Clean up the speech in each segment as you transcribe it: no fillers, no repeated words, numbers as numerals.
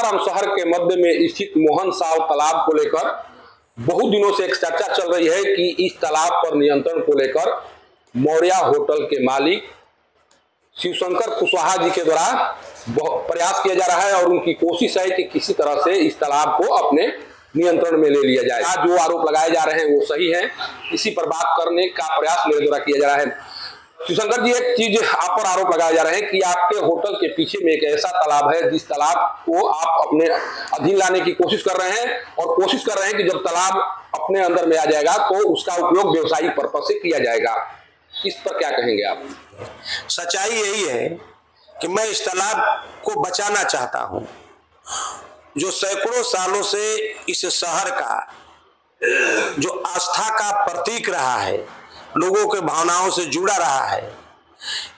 सासाराम शहर के मध्य में स्थित मोहन साव तालाब को लेकर बहुत दिनों से एक चर्चा चल रही है कि इस तालाब पर नियंत्रण को लेकर मौर्या होटल के मालिक शिवशंकर कुशवाहा जी के द्वारा प्रयास किया जा रहा है और उनकी कोशिश है कि किसी तरह से इस तालाब को अपने नियंत्रण में ले लिया जाए। आज जो आरोप लगाए जा रहे हैं वो सही है, इसी पर बात करने का प्रयास मेरे द्वारा किया जा रहा है। शिवशंकर जी, एक चीज आप पर आरोप लगाए जा रहे हैं कि आपके होटल के पीछे में एक ऐसा तालाब है जिस तालाब को आप अपने अधीन लाने की कोशिश कर रहे हैं और कोशिश कर रहे हैं कि जब तालाब अपने अंदर में आ जाएगा तो उसका उपयोग व्यवसायिक पर्पज से किया जाएगा। इस पर क्या कहेंगे आप? सच्चाई यही है कि मैं इस तालाब को बचाना चाहता हूं, जो सैकड़ों सालों से इस शहर का जो आस्था का प्रतीक रहा है, लोगों के भावनाओं से जुड़ा रहा है।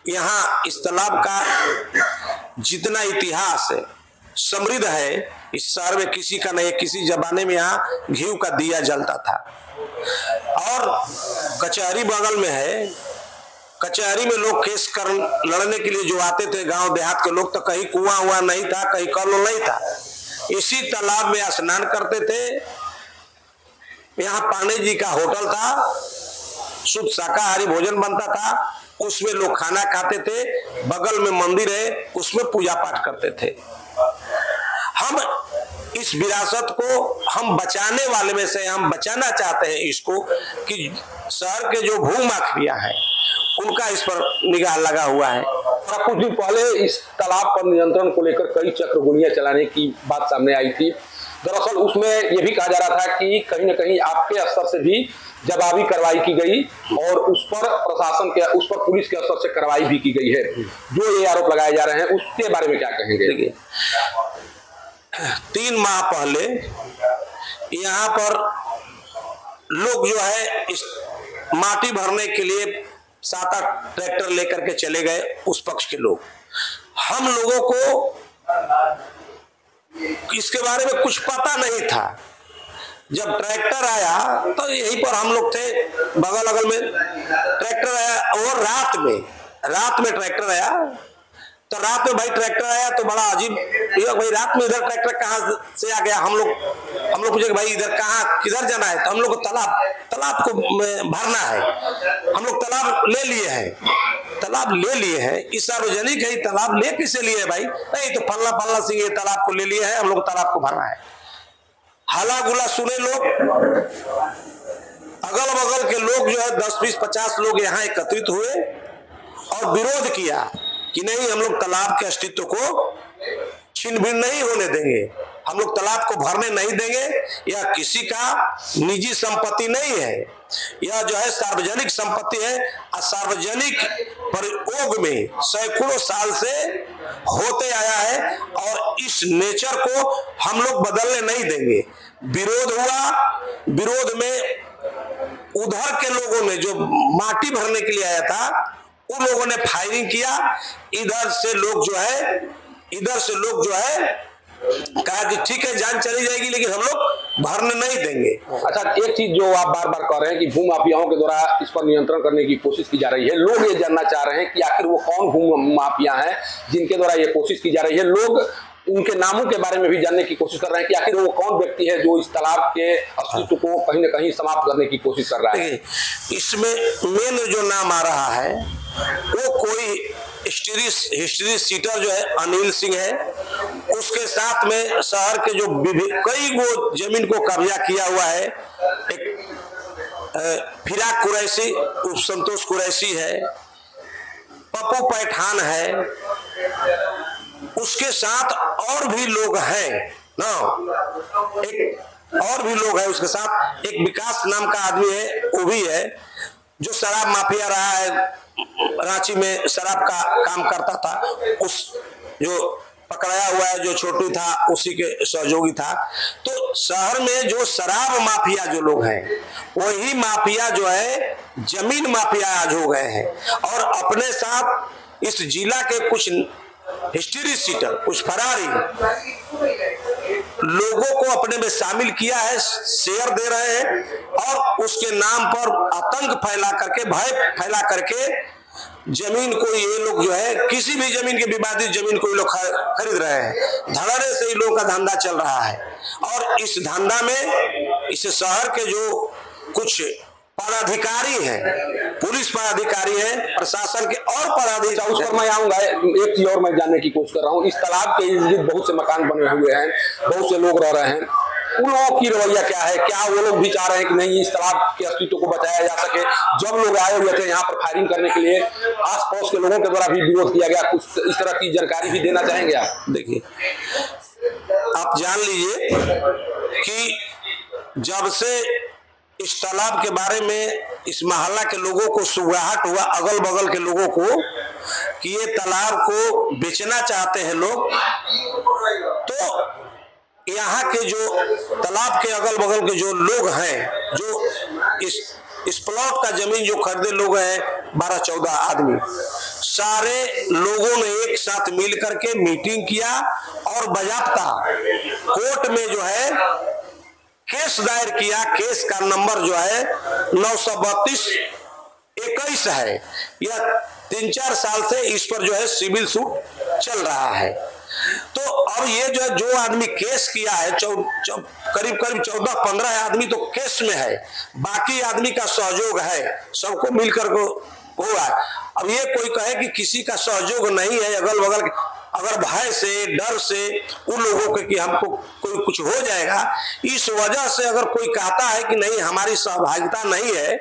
यहाँ इस तालाब का जितना इतिहास है, समृद्ध है, इस शहर में किसी का नहीं। किसी जमाने में यहाँ घी का दिया जलता था और कचहरी बगल में है। कचहरी में लोग केस कर लड़ने के लिए जो आते थे गांव देहात के लोग, तो कहीं कुआं हुआ नहीं था, कहीं कल नहीं था। इसी तालाब में स्नान करते थे। यहाँ पांडे जी का होटल था, शुद्ध शाकाहारी भोजन बनता था, उसमें लोग खाना खाते थे। बगल में मंदिर है, उसमें पूजा पाठ करते थे। हम इस विरासत को हम बचाने वाले में से हम बचाना चाहते हैं इसको, कि शहर के जो भू माफिया है उनका इस पर निगाह लगा हुआ है। कुछ दिन पहले इस तालाब पर नियंत्रण को लेकर कई चक्रगुनियां चलाने की बात सामने आई थी। दरअसल उसमें यह भी कहा जा रहा था कि कहीं न कहीं आपके स्तर से भी जवाबी कार्रवाई की गई और उस पर प्रशासन के, उस पर पुलिस के स्तर से कार्रवाई भी की गई है। जो ये आरोप लगाए जा रहे हैं उसके बारे में क्या कहेंगे? देखिए, 3 माह पहले यहाँ पर लोग जो है इस माटी भरने के लिए 7-8 ट्रैक्टर लेकर के चले गए, उस पक्ष के लोग। हम लोगों को इसके बारे में कुछ पता नहीं था। जब ट्रैक्टर आया तो यहीं पर हम लोग थे, बगल अगल में ट्रैक्टर आया और रात में ट्रैक्टर आया। तो रात में भाई ट्रैक्टर आया तो बड़ा अजीब, भाई रात में इधर ट्रैक्टर कहाँ से आ गया? हम लोग पूछे कि भाई इधर कहाँ, किधर जाना है? तो हम लोग को तालाब को भरना है। हम लोग तालाब ले लिए हैं। इस सार्वजनिक है, तालाब ले किसे लिए है भाई? नहीं, तो फल्ला सिंह ये तालाब को ले लिया है, हम लोग तालाब को भरना है। हाला गुला सुने लोग, अगल बगल के लोग जो है 10, 20, 50 लोग यहाँ एकत्रित हुए और विरोध किया कि नहीं, हम लोग तालाब के अस्तित्व को छीन भिन नहीं होने देंगे, हम लोग तालाब को भरने नहीं देंगे। यह किसी का निजी संपत्ति नहीं है, यह जो है सार्वजनिक संपत्ति है और सार्वजनिक प्रयोग में सैकड़ों साल से होते आया है और इस नेचर को हम लोग बदलने नहीं देंगे। विरोध हुआ, विरोध में उधर के लोगों ने जो माटी भरने के लिए आया था उन लोगों ने फायरिंग किया। इधर से लोग जो है कहा कि ठीक है जान चली जाएगी लेकिन हम लोग भरने नहीं देंगे। अच्छा, एक चीज जो आप बार बार कह रहे हैं कि भू माफियाओं के द्वारा इस पर नियंत्रण करने की कोशिश की जा रही है। लोग ये जानना चाह रहे हैं कि आखिर वो कौन भू माफिया हैं जिनके द्वारा ये कोशिश की जा रही है। लोग उनके नामों के बारे में भी जानने की कोशिश कर रहे हैं कि आखिर वो कौन व्यक्ति है जो इस तालाब के अस्तित्व को कहीं न कहीं समाप्त करने की कोशिश कर रहा है। इसमें मेन जो नाम आ रहा है वो कोई हिस्ट्री सीटर जो है अनिल सिंह है। उसके साथ में शहर के जो कई वो जमीन को कब्जा किया हुआ है, एक फिराक कुरैशी उप संतोष कुरैशी है, पप्पू पैठान है, उसके साथ और भी लोग हैं ना, एक और भी लोग हैं उसके साथ। एक विकास नाम का आदमी है, वो भी है, जो शराब माफिया रहा है, रांची में शराब का काम करता था। उस जो पकड़ाया हुआ है जो छोटू था उसी के सहयोगी था। तो शहर में जो शराब माफिया जो लोग हैं वही माफिया जो है जमीन माफिया आज हो गए हैं और अपने साथ इस जिला के कुछ हिस्ट्री सीटर, कुछ फरारी लोगों को अपने में शामिल किया है, शेयर दे रहे हैं और उसके नाम पर आतंक फैला करके, भय फैला करके जमीन को ये लोग जो है किसी भी जमीन के विवादित जमीन को ये लोग खरीद रहे हैं। धड़ल्ले से इन लोगों का धंधा चल रहा है और इस धंधा में इस शहर के जो कुछ पदाधिकारी हैं, पुलिस पदाधिकारी हैं, प्रशासन के और पदाधिकारी, उस पर मैं आऊंगा। एक चीज और मैं जानने की कोशिश कर रहा हूँ, इस तालाब के इर्द गिर्द बहुत से मकान बने हुए हैं, बहुत से लोग रह रहे हैं, उन लोगों की रवैया क्या है? क्या वो लोग भी चाह रहे हैं कि नहीं इस तालाब के अस्तित्व को बचाया जा सके? जब लोग आए हुए थे यहाँ पर फायरिंग करने के लिए, आस पड़ोस के लोगों के द्वारा भी विरोध किया गया, कुछ इस तरह की जानकारी भी देना चाहेंगे आप? देखिए, आप जान लीजिए कि जब से इस तालाब के बारे में इस मोहल्ला के लोगों को सुगराहट हुआ, अगल बगल के लोगों को, कि ये तालाब को बेचना चाहते हैं लोग, तो यहाँ के जो तालाब के अगल बगल के जो लोग हैं, जो इस प्लॉट का जमीन जो खरीदे लोग हैं 12-14 आदमी, सारे लोगों ने एक साथ मिल करके मीटिंग किया और बाकायदा कोर्ट में जो है केस दायर किया। केस का नंबर जो है 932/21 है। यह 3-4 साल से इस पर जो है सिविल सूट चल रहा है। तो अब ये जो आदमी केस किया है, करीब 14-15 आदमी तो केस में है, बाकी आदमी का सहयोग है, सबको मिलकर को हुआ। अब ये कोई कहे कि किसी का सहयोग नहीं है, अगल बगल अगर भय से, डर से उन लोगों के कि हमको कोई कुछ हो जाएगा, इस वजह से अगर कोई कहता है कि नहीं हमारी सहभागिता नहीं है,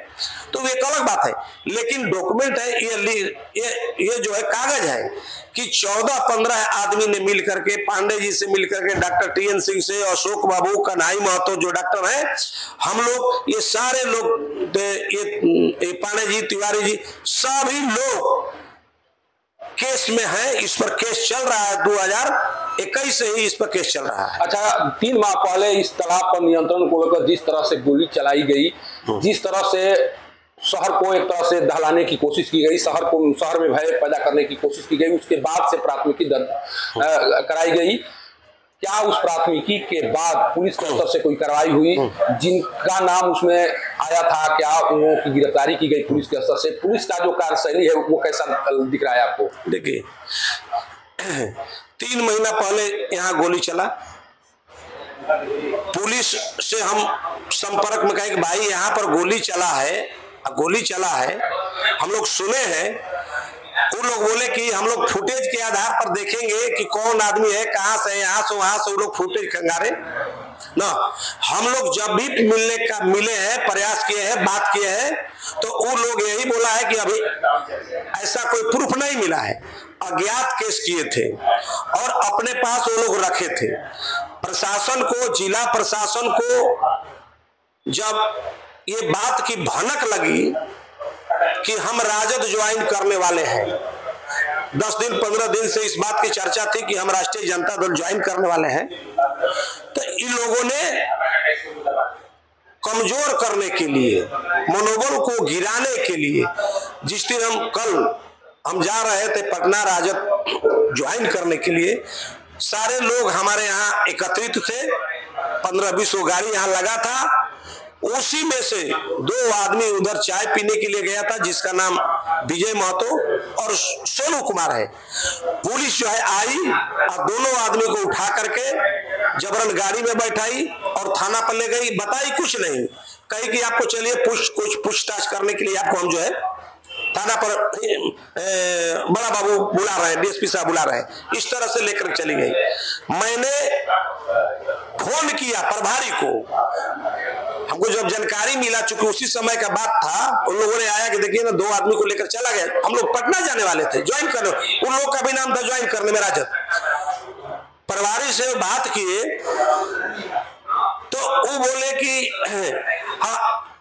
तो ये एक अलग बात है। लेकिन डॉक्यूमेंट है, ये जो है कागज है कि 14-15 आदमी ने मिल करके, पांडे जी से मिल करके, डॉक्टर TN सिंह से, अशोक बाबू, कन्हई महतो जो डॉक्टर है, हम लोग, ये सारे लोग, ये पांडे जी, तिवारी जी, सभी लोग केस में है। इस पर केस चल रहा है, 2021 से ही इस पर केस चल रहा है। अच्छा, 3 माह पहले इस तालाब पर नियंत्रण को लेकर जिस तरह से गोली चलाई गई, जिस तरह से शहर को एक तरह से दहलाने की कोशिश की गई, शहर में भय पैदा करने की कोशिश की गई, उसके बाद से प्राथमिकी दर्ज कराई गई। क्या उस प्राथमिकी के बाद पुलिस के स्तर से कोई कार्रवाई हुई? जिनका नाम उसमें आया था, क्या उन लोगों की गिरफ्तारी की गई पुलिस के स्तर से? पुलिस का जो कार्यशैली है वो कैसा दिख रहा है आपको? देखिए, 3 महीना पहले यहाँ गोली चला, पुलिस से हम संपर्क में कहे कि भाई यहाँ पर गोली चला है, हम लोग सुने हैं। उन लोग बोले कि हम लोग फुटेज के आधार पर देखेंगे कि कौन आदमी है, कहां से, यहाँ से वहां से, वो लोग फुटेज खंगारे ना। हम लोग जब भी मिले हैं, प्रयास किए हैं, बात किए हैं, तो उन लोग यही बोला है कि अभी ऐसा कोई प्रूफ नहीं मिला है, अज्ञात केस किए थे और अपने पास वो लोग रखे थे। प्रशासन को, जिला प्रशासन को जब ये बात की भनक लगी कि हम राजद ज्वाइन करने वाले हैं, 10 दिन 15 दिन से इस बात की चर्चा थी कि हम राष्ट्रीय जनता दल ज्वाइन करने वाले हैं, तो इन लोगों ने कमजोर करने के लिए, मनोबल को गिराने के लिए, जिस दिन हम जा रहे थे पटना राजद ज्वाइन करने के लिए, सारे लोग हमारे यहाँ एकत्रित थे, 15-20 गाड़ी यहाँ लगा था। उसी में से 2 आदमी उधर चाय पीने के लिए गया था, जिसका नाम विजय महतो और सोनू कुमार है। पुलिस जो है आई और दोनों आदमी को उठा करके जबरन गाड़ी में बैठाई और थाना पर ले गई। बताई कुछ नहीं, कही कि आपको चलिए कुछ पूछताछ करने के लिए आपको हम जो है थाना पर बड़ा बाबू बुला रहे हैं, DSP साहब बुला रहे हैं, इस तरह से लेकर चली गई। मैंने फोन किया प्रभारी को, हमको जब जानकारी मिला, चूंकि उसी समय का बात था, उन लोगों ने आया कि देखिए ना 2 आदमी को लेकर चला गया। हम लोग पटना जाने वाले थे ज्वाइन करने, उन लोग का भी नाम था ज्वाइन करने में राजद। प्रभारी से बात किए तो वो बोले कि हाँ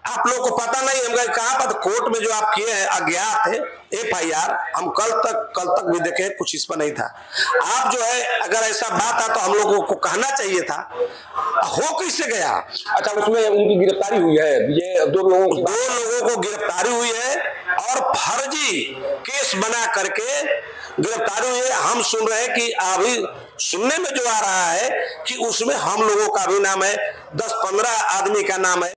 आप लोग को पता नहीं, हम कहा पर कोर्ट में जो आप किए हैं अज्ञात है, FIR हम कल तक भी देखे, कुछ इस पर नहीं था। आप जो है अगर ऐसा बात था तो हम लोगों को कहना चाहिए था, हो कैसे गया? अच्छा, उसमें उनकी गिरफ्तारी हुई है, ये 2 लोगों को गिरफ्तारी हुई है और फर्जी केस बना करके गिरफ्तारी हुई है। हम सुन रहे हैं कि अभी सुनने में जो आ रहा है कि उसमें हम लोगों का भी नाम है, 10-15 आदमी का नाम है।